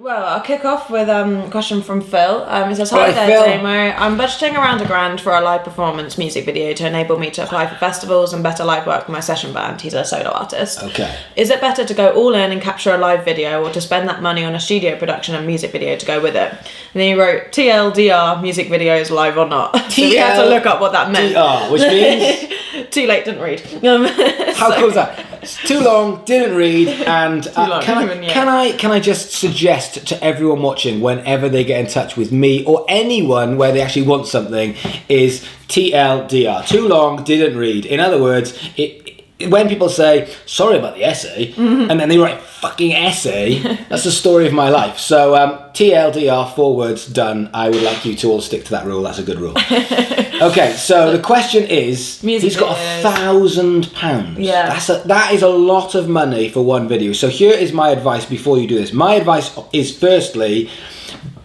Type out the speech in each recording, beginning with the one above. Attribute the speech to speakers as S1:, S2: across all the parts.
S1: Well, I'll kick off with a question from Phil. He says, hi
S2: Right,
S1: there,
S2: Phil.
S1: Damo. I'm budgeting around £1,000 for a live performance music video to enable me to apply for festivals and better live work for my session band. He's a solo artist.
S2: Okay.
S1: Is it better to go all in and capture a live video, or to spend that money on a studio production and music video to go with it? And then he wrote, TLDR, music videos live or not. So we had to look up what that meant.
S2: TR, which means...
S1: Too late, didn't read.
S2: How cool is that? It's too long, didn't read, and can I just suggest to everyone watching, whenever they get in touch with me or anyone where they actually want something, is TLDR, too long, didn't read. In other words, when people say, sorry about the essay, and then they write fucking essay, that's the story of my life. So TLDR, 4 words, done. I would like you to all stick to that rule. That's a good rule. Okay, so the question is, he's got £1,000.
S1: Yeah.
S2: That is a lot of money for one video. So here is my advice before you do this. My advice is, firstly,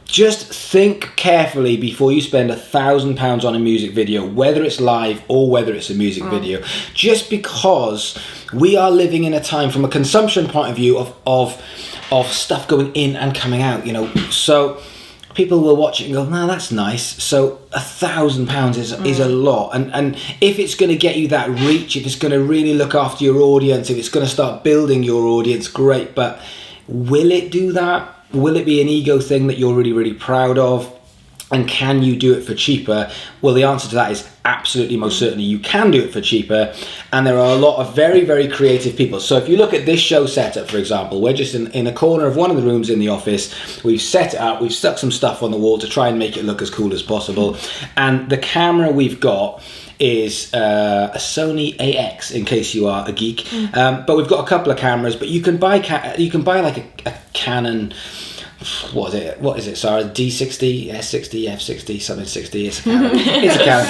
S2: just think carefully before you spend £1,000 on a music video, whether it's live or whether it's a music video. Just because we are living in a time, from a consumption point of view, of stuff going in and coming out, you know. So people will watch it and go, no, that's nice. So £1,000 is a lot. And if it's going to get you that reach, if it's going to really look after your audience, if it's going to start building your audience, great. But will it do that? Will it be an ego thing that you're really, really proud of? And can you do it for cheaper? Well, the answer to that is absolutely, most certainly, you can do it for cheaper. And there are a lot of very, very creative people. So if you look at this show setup, for example, we're just in a corner of one of the rooms in the office. We've set it up, we've stuck some stuff on the wall to try and make it look as cool as possible. And the camera we've got is a Sony AX, in case you are a geek. But we've got a couple of cameras, but you can buy like a Canon. What is it, Sarah? D60, S60, F60, something 60. It's a Canon. It's a Canon.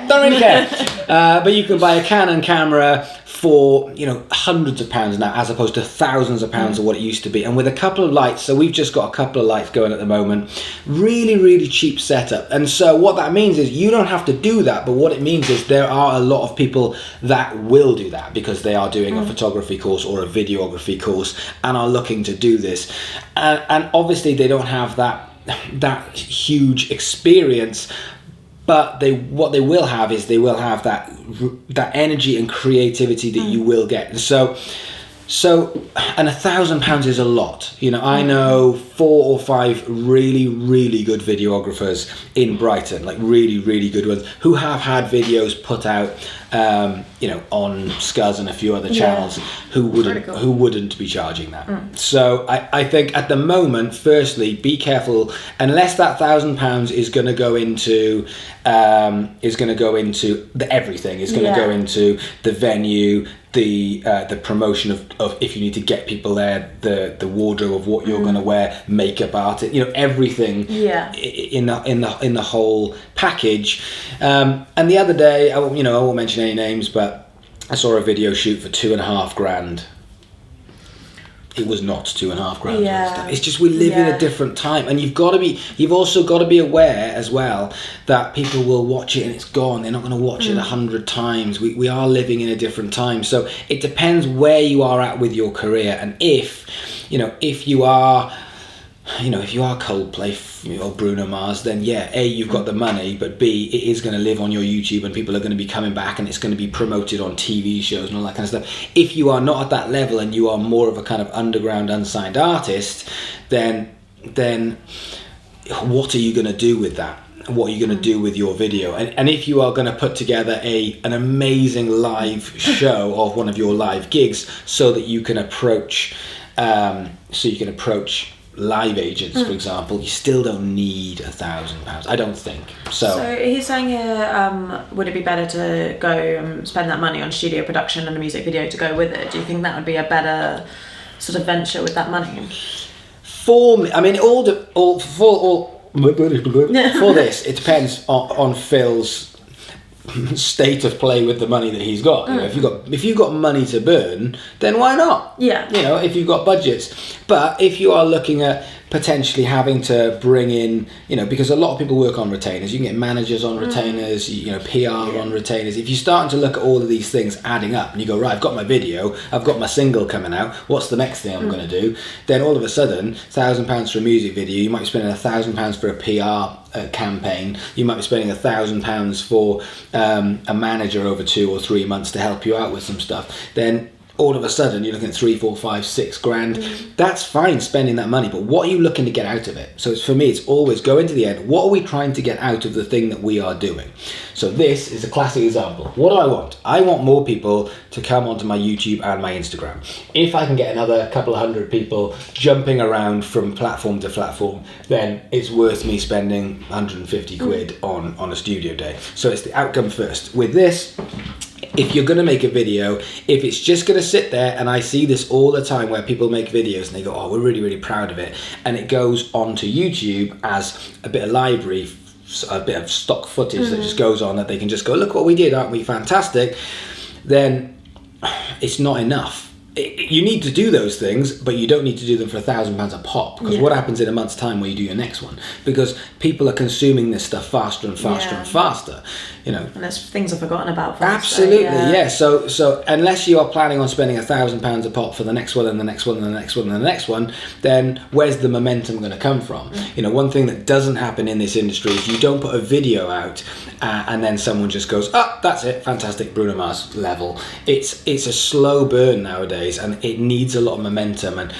S2: Don't really care. But you can buy a Canon camera for, you know, hundreds of pounds now, as opposed to thousands of pounds of what it used to be. And with a couple of lights, so we've just got a couple of lights going at the moment, really, really cheap setup. And so what that means is you don't have to do that, but what it means is there are a lot of people that will do that because they are doing a photography course or a videography course and are looking to do this. And obviously they don't have that huge experience, but what they will have is they will have that energy and creativity that you will get. So and £1,000 is a lot. You know, I know 4 or 5 really, really good videographers in Brighton, like really, really good ones, who have had videos put out, you know, on Scuzz and a few other channels, who wouldn't be charging that. So I think at the moment, firstly, be careful, unless that £1,000 is going to go into everything. Is going to go into the venue, the promotion of if you need to get people there, the wardrobe of what you're going to wear, makeup artist, you know, everything in the whole package. And the other day, I won't mention any names, but I saw a video shoot for £2,500. It was not £2,500.
S1: Yeah.
S2: It's just we live in a different time, and you've also got to be aware as well that people will watch it and it's gone. They're not going to watch it 100 times. We are living in a different time, so it depends where you are at with your career, and if you are Coldplay or Bruno Mars, then A, you've got the money, but B, it is going to live on your YouTube and people are going to be coming back and it's going to be promoted on TV shows and all that kind of stuff. If you are not at that level and you are more of a kind of underground, unsigned artist, then what are you going to do with that? What are you going to do with your video? And if you are going to put together an amazing live show of one of your live gigs so that you can approach live agents, for example, you still don't need £1,000. I don't think so.
S1: He's saying here, would it be better to go and spend that money on studio production and a music video to go with it? Do you think that would be a better sort of venture with that money?
S2: For me, I mean, for this, it depends on Phil's state of play with the money that he's got. You know, if you've got money to burn, then why not?
S1: Yeah.
S2: You know, if you've got budgets. But if you are looking at potentially having to bring in, because a lot of people work on retainers. You can get managers on retainers, PR on retainers. If you're starting to look at all of these things adding up and you go, right, I've got my video, I've got my single coming out, what's the next thing I'm going to do? Then all of a sudden, £1,000 for a music video, you might be spending £1,000 for a PR campaign, you might be spending £1,000 for a manager over 2 or 3 months to help you out with some stuff. Then all of a sudden you're looking at 3, 4, 5, 6 grand. That's fine spending that money, but what are you looking to get out of it? So for me, it's always go into the end. What are we trying to get out of the thing that we are doing? So this is a classic example. What do I want? I want more people to come onto my YouTube and my Instagram. If I can get another couple of hundred people jumping around from platform to platform, then it's worth me spending 150 quid on a studio day. So it's the outcome first. With this, if you're going to make a video, if it's just going to sit there, and I see this all the time where people make videos and they go, oh, we're really, really proud of it, and it goes onto YouTube as a bit of library, a bit of stock footage that just goes on, that they can just go, look what we did, aren't we fantastic? Then it's not enough. You need to do those things, but you don't need to do them for £1,000 a pop, because what happens in a month's time when you do your next one? Because people are consuming this stuff faster and faster and faster,
S1: and there's things are forgotten about.
S2: Absolutely, yeah. So unless you are planning on spending £1,000 a pop for the next one and the next one and the next one and the next one, then where's the momentum going to come from? One thing that doesn't happen in this industry is you don't put a video out and then someone just goes, oh, that's it, fantastic, Bruno Mars level. It's a slow burn nowadays, and it needs a lot of momentum, and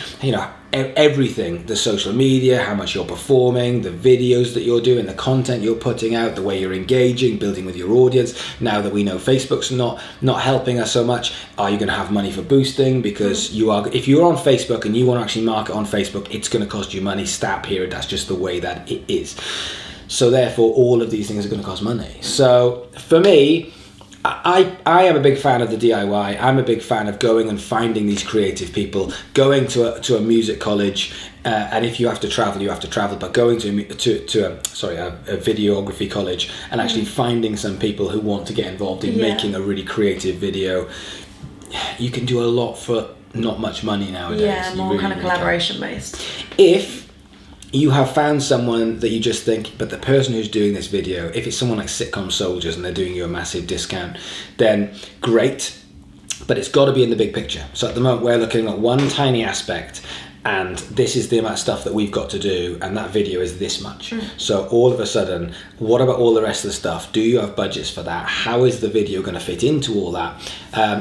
S2: everything, the social media, how much you're performing, the videos that you're doing, the content you're putting out, the way you're engaging, building with your audience. Now that we know Facebook's not helping us so much, are you going to have money for boosting? Because if you're on Facebook and you want to actually market on Facebook, it's going to cost you money, stat period. That's just the way that it is. So therefore, all of these things are going to cost money. So for me, I am a big fan of the DIY. I'm a big fan of going and finding these creative people, going to a music college, and if you have to travel, you have to travel. But going to a videography college and actually finding some people who want to get involved in making a really creative video, you can do a lot for not much money nowadays.
S1: Yeah, more kind of collaboration based.
S2: If you have found someone that you just think, but the person who's doing this video, if it's someone like Sitcom Soldiers and they're doing you a massive discount, then great, but it's got to be in the big picture. So at the moment we're looking at one tiny aspect, and this is the amount of stuff that we've got to do, and that video is this much. So all of a sudden, what about all the rest of the stuff? Do you have budgets for that? How is the video going to fit into all that?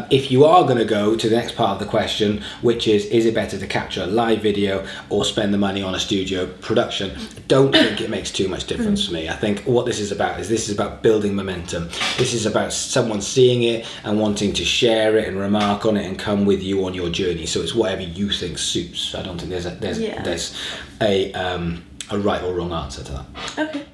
S2: If you are going to go to the next part of the question, which is it better to capture a live video or spend the money on a studio production? I don't think it makes too much difference for me. I think what this is about building momentum. This is about someone seeing it and wanting to share it and remark on it and come with you on your journey. So it's whatever you think suits. I don't think there's a right or wrong answer to that.
S1: Okay.